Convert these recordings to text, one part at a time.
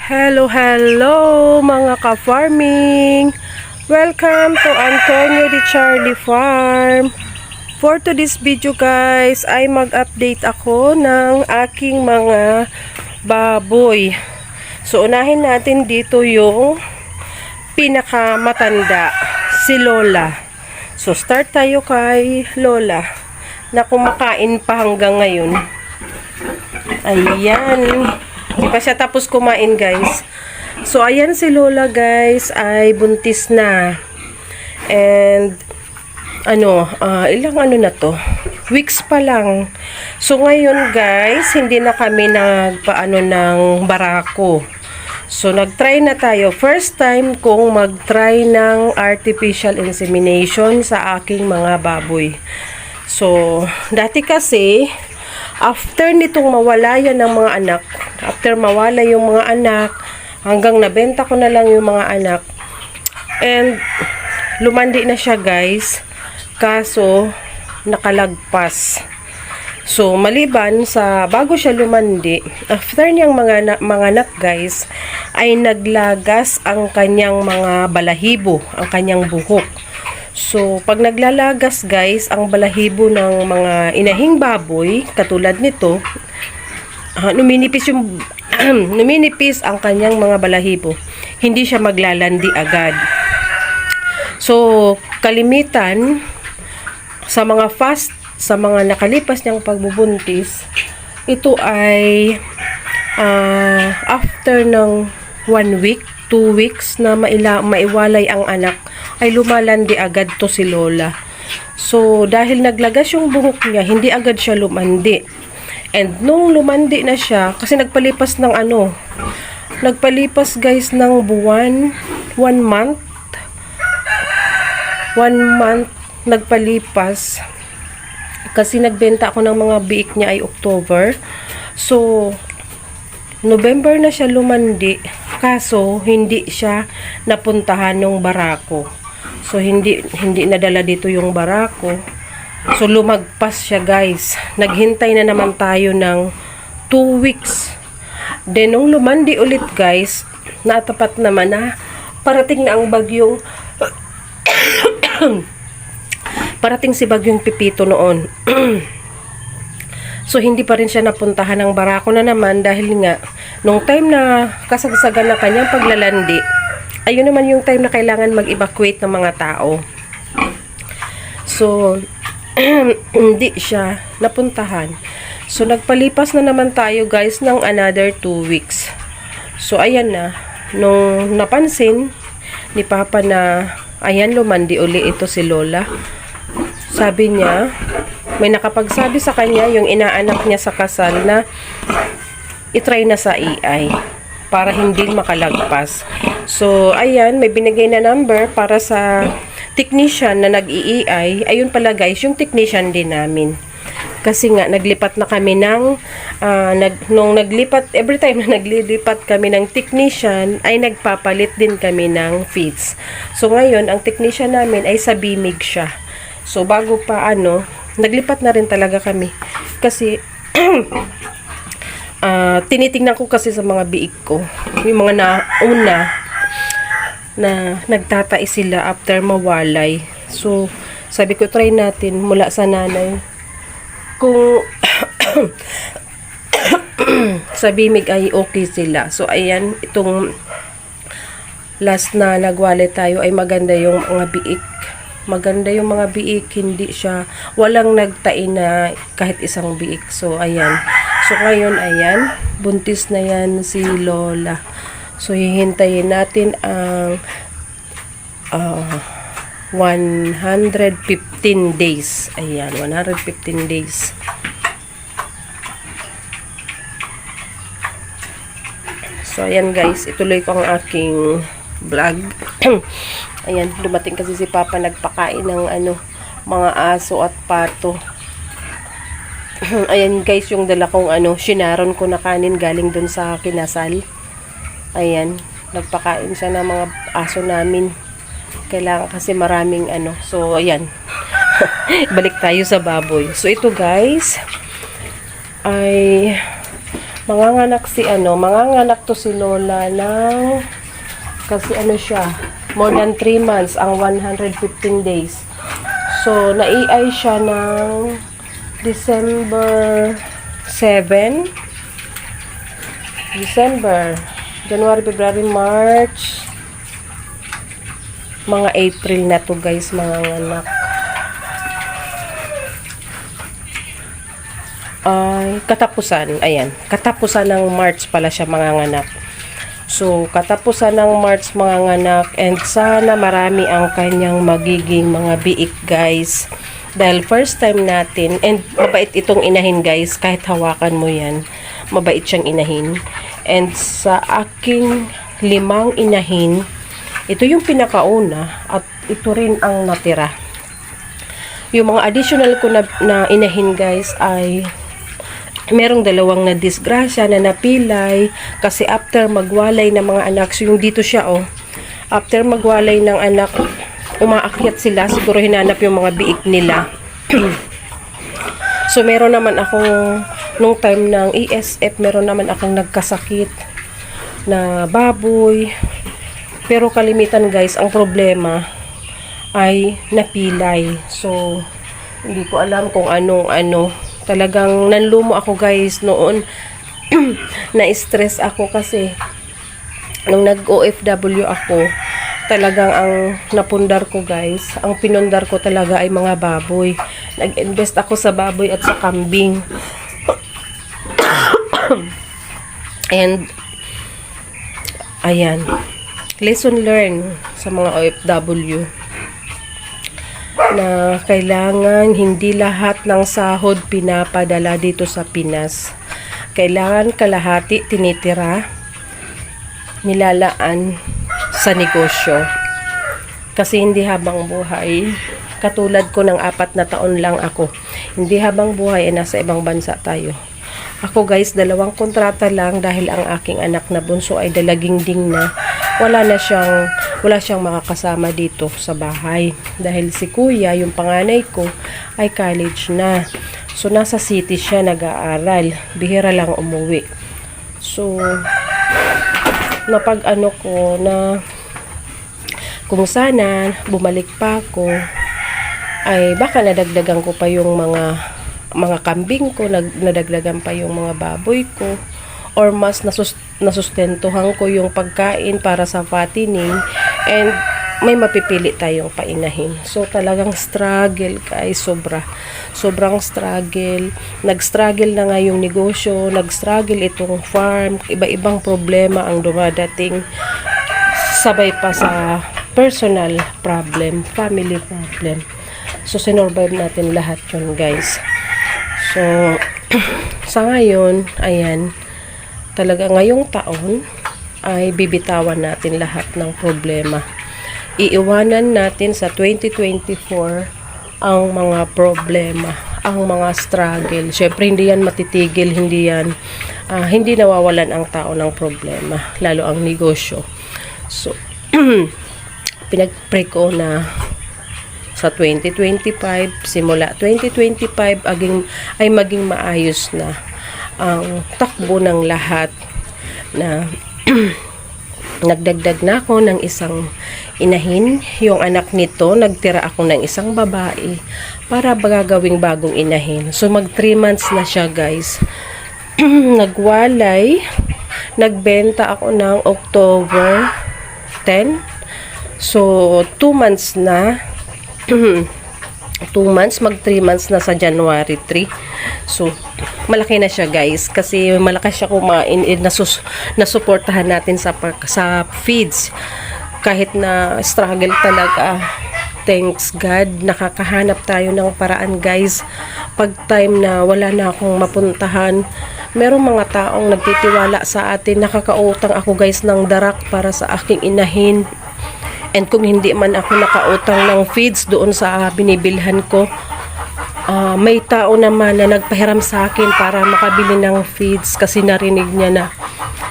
Hello mga ka-farming! Welcome to Antonio de Charlie Farm. For today's video guys, ay mag-update ako ng aking mga baboy. So unahin natin dito yung pinakamatanda, si Lola. So start tayo kay Lola na kumakain pa hanggang ngayon. Ayan. Hindi pa siya tapos kumain guys. So ayan si Lola guys ay buntis na. And ilang na to? Weeks pa lang. So ngayon guys, hindi na kami nagpaano ng barako. So nagtry na tayo. First time kong magtry ng artificial insemination sa aking mga baboy. So dati kasi after nitong mawala yan ng mga anak, after mawala yung mga anak, hanggang nabenta ko na lang yung mga anak. And lumandi na siya guys, kaso nakalagpas. So maliban sa bago siya lumandi, after niyang mga anak guys, ay naglagas ang kanyang mga balahibo, ang kanyang buhok. So, pag naglalagas guys, ang balahibo ng mga inahing baboy, katulad nito, numinipis ang kanyang mga balahibo. Hindi siya maglalandi agad. So, kalimitan, sa mga nakalipas niyang pagbubuntis, ito ay after ng 1 week, 2 weeks na maiwalay ang anak, ay lumalandi agad to si Lola. So, dahil naglagas yung buhok niya, hindi agad siya lumandi. And nung lumandi na siya, kasi nagpalipas guys ng buwan, 1 month. 1 month nagpalipas. Kasi nagbenta ako ng mga biik niya ay October. So, November na siya lumandi. Kaso, hindi siya napuntahan ng barako. So, hindi nadala dito yung barako. So, lumagpas siya guys. Naghintay na naman tayo ng 2 weeks. Then, nung lumandi ulit guys, natapat naman na parating na ang bagyong parating si bagyong Pipito noon. So, hindi pa rin siya napuntahan ng barako na naman dahil nga, nung time na kasagsagan na kanyang paglalandi, ayun naman yung time na kailangan mag-evacuate ng mga tao. So, hindi siya napuntahan. So, nagpalipas na naman tayo guys ng another 2 weeks. So, ayan na. Nung napansin ni Papa na, ayan, lumandi uli ito si Lola. Sabi niya, may nakapagsabi sa kanya yung inaanak niya sa kasal na itry na sa AI para hindi makalagpas. So, ayan, may binigay na number para sa technician na nag-EI. Ayun pala guys, yung technician din namin. Kasi nga, naglipat na kami ng, every time na naglilipat kami ng technician, ay nagpapalit din kami ng feeds. So, ngayon, ang technician namin ay sa Bimig siya. So, bago pa naglipat na rin talaga kami. Kasi, tinitingnan ko kasi sa mga biik ko, yung mga nauna na nagtatai sila after mawalay. So, sabi ko, try natin mula sa nanay. Kung sa Bimig ay okay sila. So, ayan, itong last na nagwalay tayo ay maganda yung mga biik. Maganda yung mga biik, hindi siya, walang nagtai na kahit isang biik. So, ayan. So, ngayon, ayan, buntis na yan si Lola. So, hihintayin natin ang 115 days. Ayan, 115 days. So, ayan guys, ituloy ko ang aking vlog. Ayan, dumating kasi si Papa nagpakain ng mga aso at pato. Ayan guys, yung dala kong shinaron ko na kanin galing dun sa kinasal. Ayan, nagpakain siya ng mga aso namin. Kailangan kasi maraming So, ayan. Balik tayo sa baboy. So, ito guys, ay Manganganak to si Lola ng, kasi siya, more than 3 months, ang 115 days. So, nai-ay siya ng December 7, January, February, March, mga April na to guys, manganganak. Katapusan ng March pala siya manganganak. So, katapusan ng March manganganak, and sana marami ang kanyang magiging mga biik guys. Dahil first time natin, and mabait itong inahin guys, kahit hawakan mo yan, mabait siyang inahin. And sa aking 5 inahin, ito yung pinakauna at ito rin ang natira. Yung mga additional ko na inahin guys ay merong 2 na disgrasya na napilay kasi after magwalay ng mga anak. So yung dito siya after magwalay ng anak, umaakyat sila, siguro hinanap yung mga biik nila. So meron naman akong nung time ng ESF, meron naman akong nagkasakit na baboy, pero kalimitan guys, ang problema ay napilay. So hindi ko alam kung anong talagang nanlumo ako guys noon. Na-stress ako kasi nung nag-OFW ako, talagang ang napundar ko guys, ang pinundar ko talaga ay mga baboy. Nag-invest ako sa baboy at sa kambing. And ayan, lesson learned sa mga OFW na kailangan hindi lahat ng sahod pinapadala dito sa Pinas. Kailangan kalahati tinitira, nilalaan sa negosyo. Kasi hindi habang buhay, katulad ko ng 4 na taon lang ako, hindi habang buhay ay nasa ibang bansa tayo. Ako guys, 2 kontrata lang dahil ang aking anak na bunso ay dalaginding na. Wala siyang makakasama dito sa bahay. Dahil si kuya, yung panganay ko, ay college na. So, nasa city siya nag-aaral. Bihira lang umuwi. So, napag-ano ko na kung sana bumalik pa ako, ay baka nadagdagan ko pa yung mga kambing ko, nadagdagan pa yung mga baboy ko, or mas nasustentuhan ko yung pagkain para sa fattening, and may mapipili tayong painahin. So talagang struggle guys, sobrang struggle. Nag-struggle na nga yung negosyo, nag-struggle itong farm, iba-ibang problema ang dumadating, sabay pa sa personal problem, family problem. So sinurvive natin lahat yun guys. So sa ngayon, ayan, talaga ngayong taon ay bibitawan natin lahat ng problema. Iiwanan natin sa 2024 ang mga problema, ang mga struggle. Syempre hindi yan matitigil, hindi nawawalan ang tao ng problema, lalo ang negosyo. So pinag-pray ko na sa 2025, simula 2025 ay maging maayos na ang takbo ng lahat, na nagdagdag na ako ng isang inahin. Yung anak nito, nagtira ako ng isang babae para gagawing bagong inahin. So mag 3 months na siya guys. Nagwalay, nagbenta ako ng October 10. So 2 months na. 2 months, mag 3 months na sa January 3. So, malaki na siya guys. Kasi malakas siya kumain. Nasuportahan natin sa feeds. Kahit na struggle talaga. Thanks God. Nakakahanap tayo ng paraan guys. Pag time na wala na akong mapuntahan, merong mga taong nagtitiwala sa atin. Nakakautang ako guys ng darak para sa aking inahin. And kung hindi man ako nakautang ng feeds doon sa binibilhan ko, may tao naman na nagpahiram sa akin para makabili ng feeds kasi narinig niya na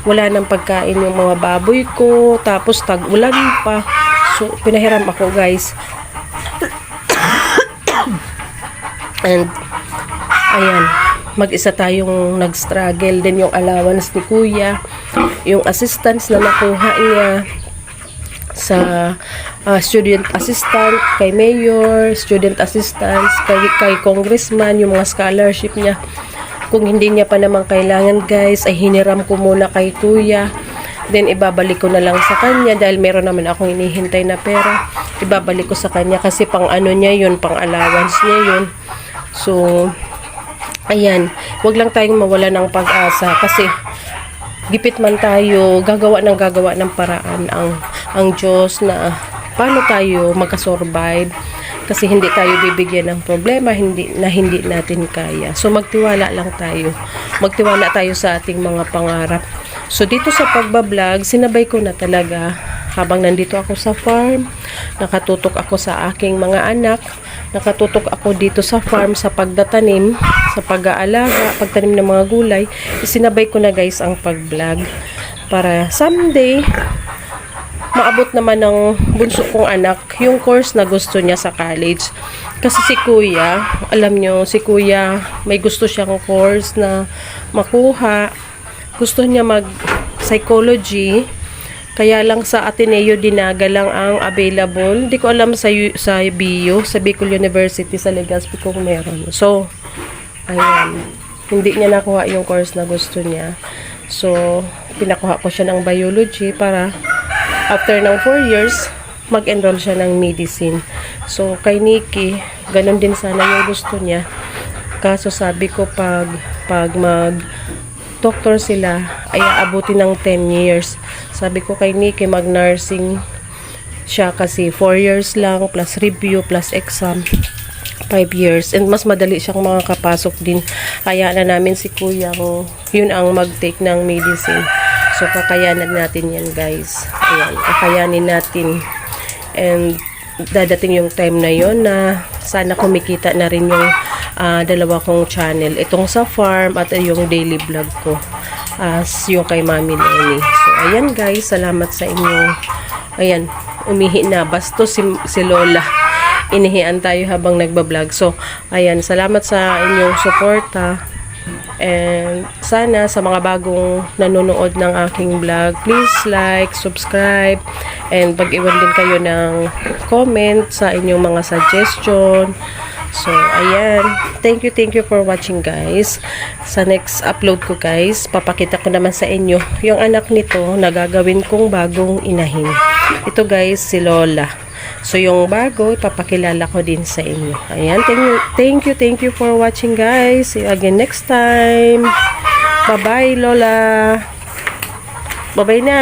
wala nang pagkain yung mga baboy ko, tapos tag-ulan pa. So, pinahiram ako guys. And, ayan, mag-isa tayong nag-struggle. Then yung allowance ni kuya, yung assistance na nakuha niya sa student assistant, kay mayor, student assistants, kay congressman, yung mga scholarship niya. Kung hindi niya pa naman kailangan guys, ay hiniram ko muna kay kuya. Then ibabalik ko na lang sa kanya dahil meron naman akong inihintay na pera. Ibabalik ko sa kanya kasi pang ano niya yun, pang allowance niya yun. So, ayan, wag lang tayong mawala ng pag-asa kasi gipit man tayo, gagawa ng paraan ang Diyos na paano tayo makasurvive kasi hindi tayo bibigyan ng problema hindi natin kaya. So magtiwala lang tayo. Magtiwala tayo sa ating mga pangarap. So dito sa pagbablog, sinabay ko na talaga habang nandito ako sa farm, nakatutok ako sa aking mga anak, nakatutok ako dito sa farm sa pagdatanim, sa pag-aalaga, pagtanim ng mga gulay. Sinabay ko na guys ang pag-vlog para someday maabot naman ng bunso kong anak yung course na gusto niya sa college. Kasi si kuya, alam nyo, si kuya may gusto siyang course na makuha. Gusto niya mag-psychology. Kaya lang sa Ateneo Dinaga lang ang available. Hindi ko alam sa BU, sa Bicol University, sa Legazpi kung meron. So, ayan. Hindi niya nakuha yung course na gusto niya. So, pinakuha ko siya ng biology para after ng 4 years, mag-enroll siya ng medicine. So, kay Nikki, ganun din sana yung gusto niya. Kaso sabi ko, pag mag-doctor sila, ay aabutin ng 10 years. Sabi ko kay Nikki, mag-nursing siya kasi 4 years lang, plus review, plus exam. 5 years. And mas madali siyang makakapasok din. Kaya na namin si kuya yun ang mag-take ng medicine. So, kakayanan natin yan, guys. Ayan, kakayanin natin. And, dadating yung time na yon na sana kumikita na rin yung dalawa kong channel. Itong sa farm at yung daily vlog ko. As yung kay Mami Lenny. So, ayan, guys. Salamat sa inyo. Ayan, umihi na. Basto si Lola. Inihian tayo habang nagbablog. So, ayan. Salamat sa inyong suporta. And sana sa mga bagong nanonood ng aking vlog, please like, subscribe, and pag-iwan din kayo ng comment sa inyong mga suggestion. So, ayan. Thank you for watching, guys. Sa next upload ko, guys, papakita ko naman sa inyo yung anak nito na gagawin kong bagong inahin. Ito, guys, si Lola. So, yung bago, ipapakilala ko din sa inyo. Ayan, thank you for watching, guys. See you again next time. Bye-bye, Lola. Bye-bye na.